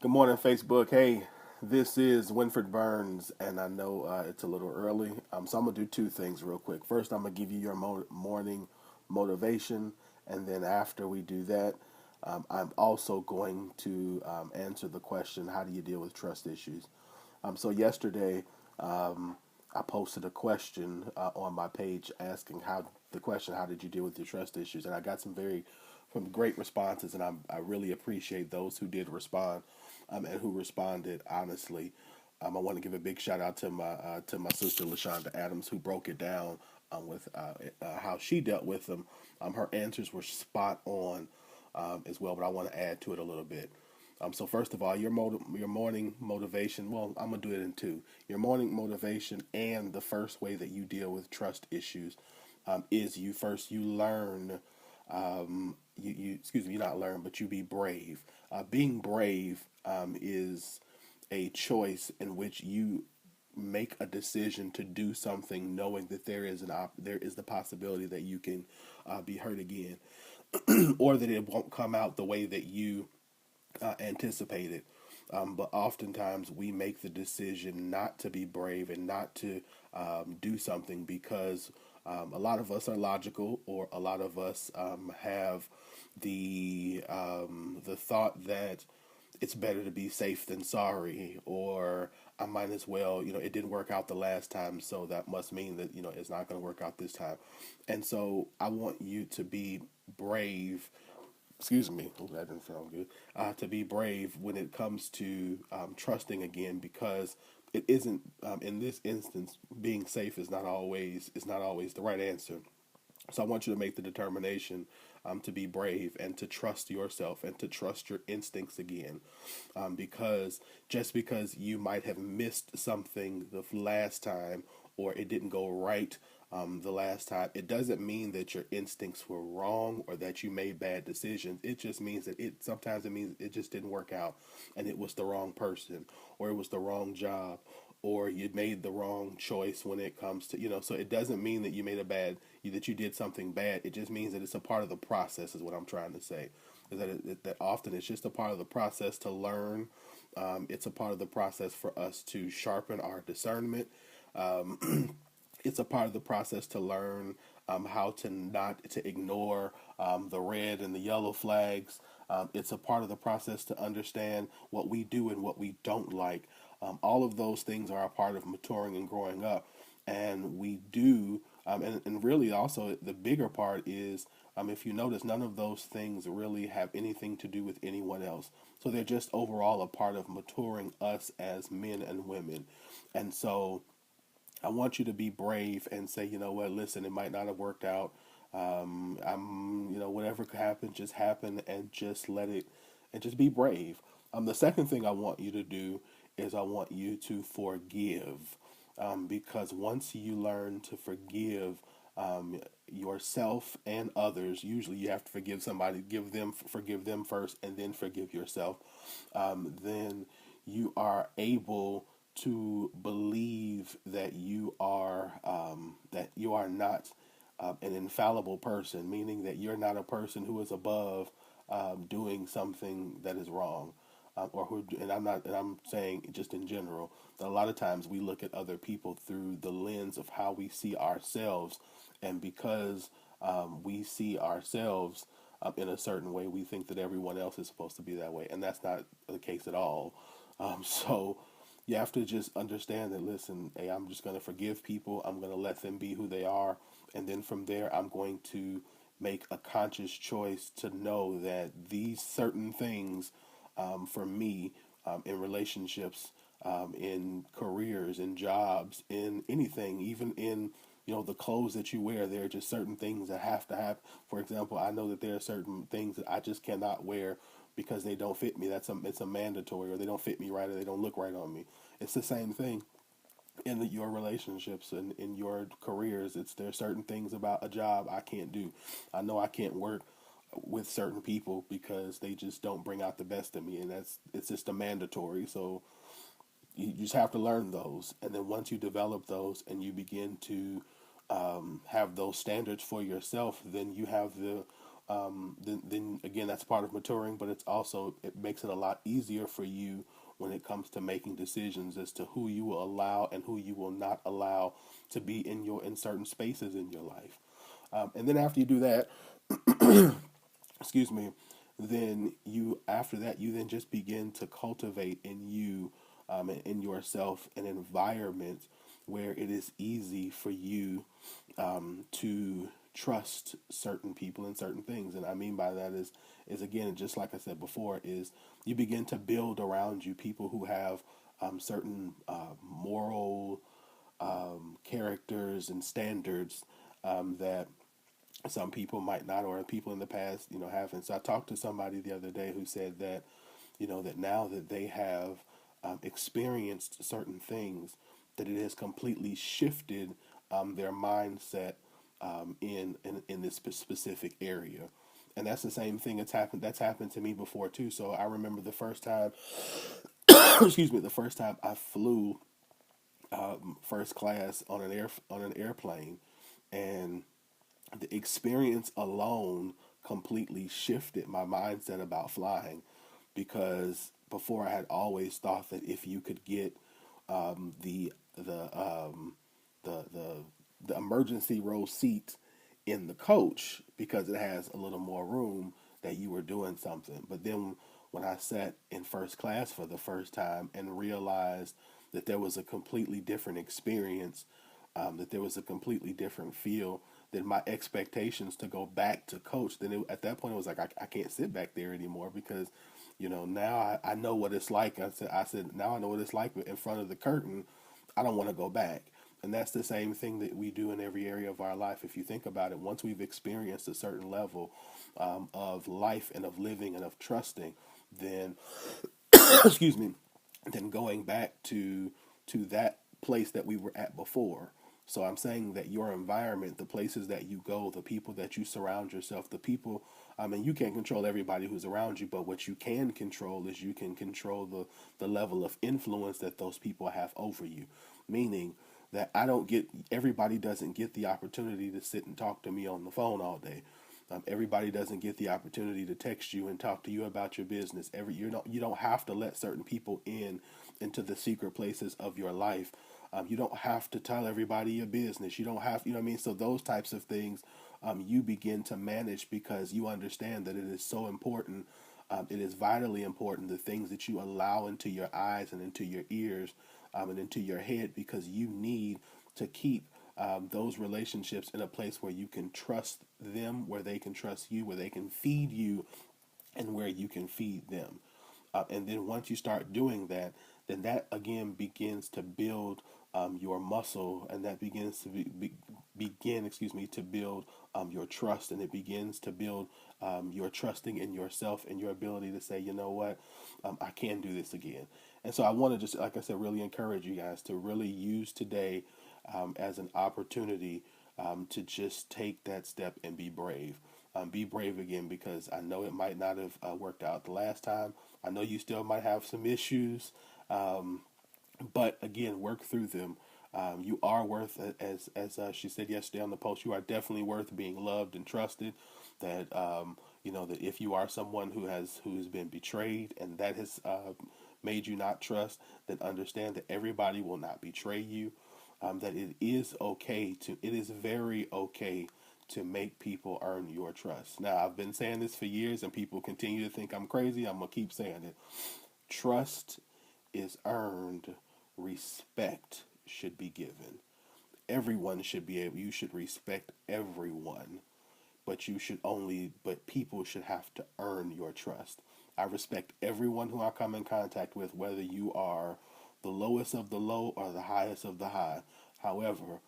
Good morning, Facebook. Hey, this is Winfred Burns, and I know it's a little early, so I'm gonna do two things real quick. First, I'm gonna give you your morning motivation, and then after we do that, I'm also going to answer the question: How do you deal with trust issues? So yesterday, I posted a question on my page asking how did you deal with your trust issues, and I got some great responses, and I really appreciate those who did respond, and who responded honestly. I want to give a big shout out to my sister Lashonda Adams, who broke it down with how she dealt with them. Her answers were spot on as well, but I want to add to it a little bit. So first of all, your morning motivation. Well, I'm gonna do it in two. Your morning motivation and the first way that you deal with trust issues is you learn. You excuse me, you not learn, but you be brave. Being brave is a choice in which you make a decision to do something, knowing that there is the possibility that you can be hurt again, or that it won't come out the way that you anticipated. But oftentimes we make the decision not to be brave and not to do something because a lot of us are logical, or a lot of us have the thought that it's better to be safe than sorry, or I might as well, it didn't work out the last time, so that must mean that it's not going to work out this time. And so I want you to be brave, excuse me, oh, that didn't sound good, to be brave when it comes to trusting again, because it isn't, in this instance, being safe is not always the right answer. So I want you to make the determination to be brave and to trust yourself and to trust your instincts again, because just because you might have missed something the last time, or it didn't go right the last time, it doesn't mean that your instincts were wrong or that you made bad decisions. It just means that it means it just didn't work out, and it was the wrong person, or it was the wrong job, or you made the wrong choice when it comes to, so it doesn't mean that that you did something bad. It just means that it's a part of the process, is what I'm trying to say. Is that that often it's just a part of the process to learn. It's a part of the process for us to sharpen our discernment. It's a part of the process to learn how to not to ignore the red and the yellow flags. It's a part of the process to understand what we do and what we don't like. All of those things are a part of maturing and growing up, and we do. And really, also the bigger part is, if you notice, none of those things really have anything to do with anyone else. So they're just overall a part of maturing us as men and women. And so I want you to be brave and say, you know what, listen, it might not have worked out. Whatever could happen, just happen, and just let it, and just be brave. The second thing I want you to do is I want you to forgive, because once you learn to forgive yourself and others, usually you have to forgive somebody, forgive them first, and then forgive yourself. Then you are able to believe that you are not an infallible person, meaning that you're not a person who is above doing something that is wrong, or who. And I'm saying just in general that a lot of times we look at other people through the lens of how we see ourselves, and because we see ourselves in a certain way, we think that everyone else is supposed to be that way, and that's not the case at all. So you have to just understand that, listen, hey, I'm just going to forgive people. I'm going to let them be who they are. And then from there, I'm going to make a conscious choice to know that these certain things, for me, in relationships, in careers, in jobs, in anything, even in the clothes that you wear, there are just certain things that have to happen. For example, I know that there are certain things that I just cannot wear because they don't fit me. It's a mandatory, or they don't fit me right, or they don't look right on me. It's the same thing in your relationships and in your careers. There are certain things about a job I can't do. I know I can't work with certain people because they just don't bring out the best in me, and it's just a mandatory. So you just have to learn those, and then once you develop those and you begin to have those standards for yourself, then you have then again, that's part of maturing, but it makes it a lot easier for you when it comes to making decisions as to who you will allow and who you will not allow to be in certain spaces in your life. And then after you do that, excuse me, then you after that you then just begin to cultivate in you and in yourself an environment where it is easy for you to trust certain people and certain things. And I mean by that is again, just like I said before, is you begin to build around you people who have certain moral characters and standards that some people might not, or people in the past, haven't. So I talked to somebody the other day who said that, that now that they have experienced certain things, that it has completely shifted their mindset in this specific area. And that's the same thing that's happened to me before too. So I remember the first time, excuse me, the first time I flew first class on an airplane, and the experience alone completely shifted my mindset about flying, because before I had always thought that if you could get the the emergency row seat in the coach because it has a little more room, that you were doing something. But then when I sat in first class for the first time and realized that there was a completely different experience, that there was a completely different feel, then my expectations to go back to coach, then at that point it was like I can't sit back there anymore, because now I know what it's like. I said now I know what it's like in front of the curtain. I don't want to go back. And that's the same thing that we do in every area of our life. If you think about it, once we've experienced a certain level of life and of living and of trusting, then excuse me, then going back to that place that we were at before. So I'm saying that your environment, the places that you go, the people that you surround yourself, the people, I mean, you can't control everybody who's around you, but what you can control is you can control the level of influence that those people have over you. Meaning that everybody doesn't get the opportunity to sit and talk to me on the phone all day. Everybody doesn't get the opportunity to text you and talk to you about your business. You don't have to let certain people into the secret places of your life. You don't have to tell everybody your business. You don't have, what I mean? So those types of things you begin to manage, because you understand that it is so important. It is vitally important, the things that you allow into your eyes and into your ears and into your head, because you need to keep those relationships in a place where you can trust them, where they can trust you, where they can feed you, and where you can feed them. And then once you start doing that, then that again begins to build your muscle, and that begins to to build your trust, and it begins to build your trusting in yourself and your ability to say, you know what, I can do this again. And so I want to just, like I said, really encourage you guys to really use today as an opportunity to just take that step and be brave. Be brave again, because I know it might not have worked out the last time. I know you still might have some issues, but again, work through them. You are worth, as she said yesterday on the post, you are definitely worth being loved and trusted. That that if you are someone who's been betrayed, and that has made you not trust, then understand that everybody will not betray you. That it is very okay to make people earn your trust. Now, I've been saying this for years, and people continue to think I'm crazy. I'm gonna keep saying it. Trust is earned. Respect should be given. Everyone should be able. You should respect everyone, but people should have to earn your trust. I respect everyone who I come in contact with, whether you are the lowest of the low or the highest of the high. However,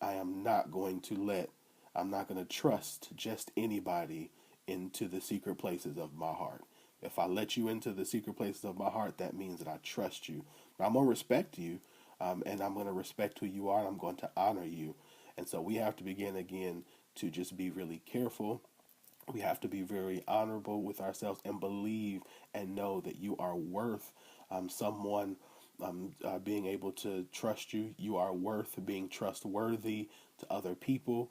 I am not going to I'm not going to trust just anybody into the secret places of my heart. If I let you into the secret places of my heart, that means that I trust you. I'm going to respect you, and I'm going to respect who you are, and I'm going to honor you. And so we have to begin again to just be really careful. We have to be very honorable with ourselves and believe and know that you are worth someone being able to trust you. You are worth being trustworthy to other people.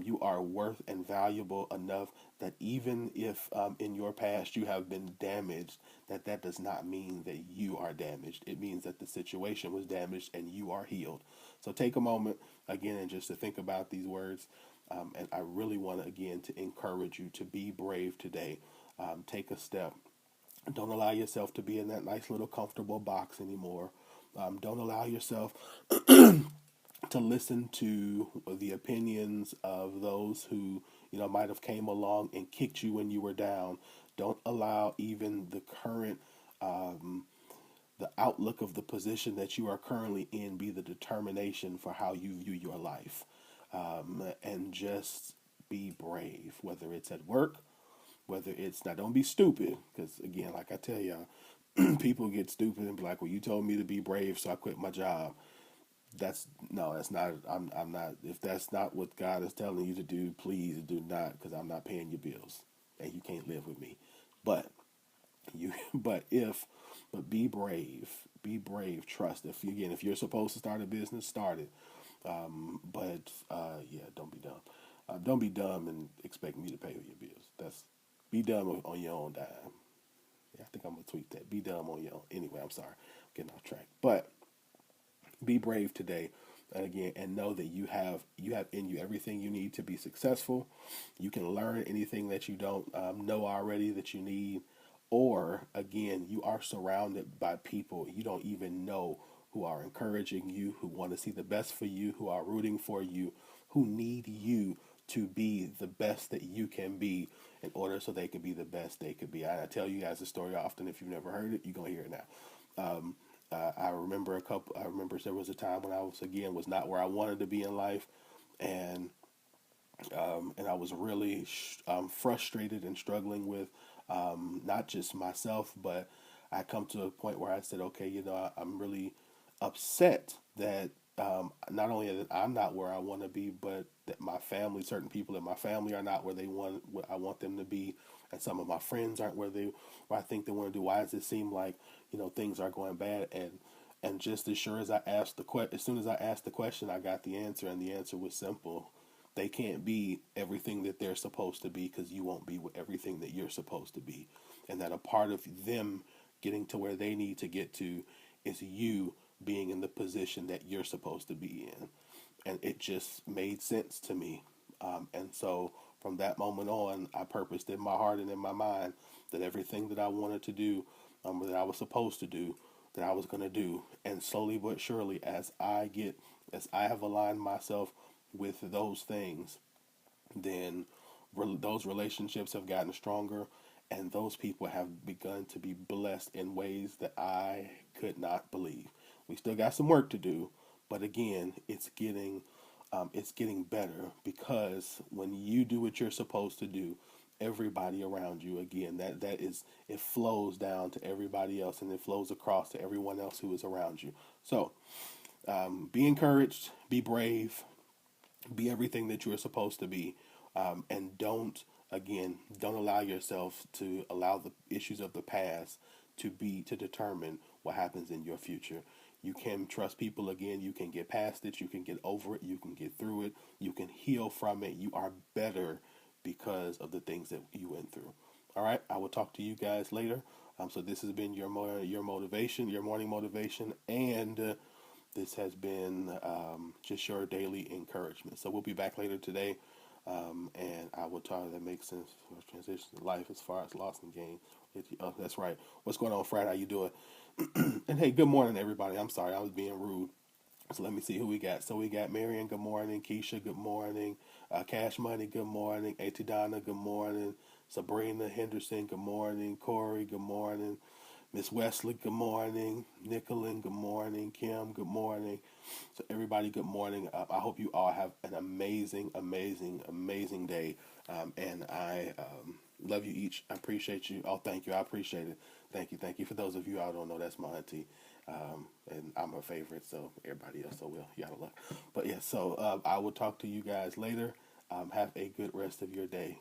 You are worth and valuable enough that even if in your past you have been damaged, that does not mean that you are damaged. It means that the situation was damaged and you are healed. So take a moment again and just to think about these words. And I really want to again to encourage you to be brave today. Take a step. Don't allow yourself to be in that nice little comfortable box anymore. Don't allow yourself to listen to the opinions of those who might have came along and kicked you when you were down. Don't allow even the current the outlook of the position that you are currently in be the determination for how you view your life. And just be brave, whether it's at work, whether it's now, don't be stupid, because again, like I tell y'all, people get stupid and be like, well, you told me to be brave, so I quit my job. That's no, that's not. I'm not. If that's not what God is telling you to do, please do not, because I'm not paying your bills, and you can't live with me. But but be brave. Be brave. Trust. If you're supposed to start a business, start it. But yeah, don't be dumb. Don't be dumb and expect me to pay your bills. Be dumb on your own dime. Yeah, I think I'm gonna tweet that. Be dumb on your own. Anyway, I'm sorry, getting off track. But be brave today, and again, and know that you have in you everything you need to be successful. You can learn anything that you don't know already that you need, or again, you are surrounded by people you don't even know who are encouraging you, who want to see the best for you, who are rooting for you, who need you to be the best that you can be in order so they can be the best they could be. I tell you guys the story often. If you've never heard it, you're gonna hear it now. I remember I remember there was a time when I was not where I wanted to be in life, and I was really frustrated and struggling with not just myself, but I come to a point where I said, okay, I'm really upset that not only that I'm not where I want to be, but that my family, certain people in my family, are not where I want them to be, and some of my friends aren't where I think they want to do. Why does it seem like things are going bad? And just as sure as as soon as I asked the question, I got the answer, and the answer was simple. They can't be everything that they're supposed to be because you won't be everything that you're supposed to be, and that a part of them getting to where they need to get to is you being in the position that you're supposed to be in. And it just made sense to me. And so from that moment on, I purposed in my heart and in my mind that everything that I wanted to do, that I was supposed to do, that I was going to do. And slowly but surely, as I have aligned myself with those things, then those relationships have gotten stronger, and those people have begun to be blessed in ways that I could not believe. We still got some work to do, but again, it's getting better, because when you do what you're supposed to do, everybody around you, again, that is, it flows down to everybody else, and it flows across to everyone else who is around you. So be encouraged, be brave, be everything that you are supposed to be, and don't allow yourself to allow the issues of the past to determine what happens in your future. You can trust people again. You can get past it. You can get over it. You can get through it. You can heal from it. You are better because of the things that you went through. All right. I will talk to you guys later. So this has been your motivation, your morning motivation, and this has been just your daily encouragement. So we'll be back later today, and I will try to make sense for transition to life as far as loss and gain. Oh, that's right. What's going on, Fred? How you doing? And hey, good morning, everybody. I'm sorry, I was being rude. So let me see who we got. So we got Marion, good morning. Keisha, good morning. Cash Money, good morning. Auntie Donna, good morning. Sabrina Henderson, good morning. Corey, good morning. Miss Wesley, good morning. Nicolin, good morning. Kim, good morning. So everybody, good morning. I hope you all have an amazing, amazing, amazing day. And I love you each. I appreciate you. Oh, thank you. I appreciate it. Thank you. Thank you. For those of you I don't know, that's my auntie. And I'm her favorite, so everybody else, so well, y'all luck. But yeah, so I will talk to you guys later. Have a good rest of your day.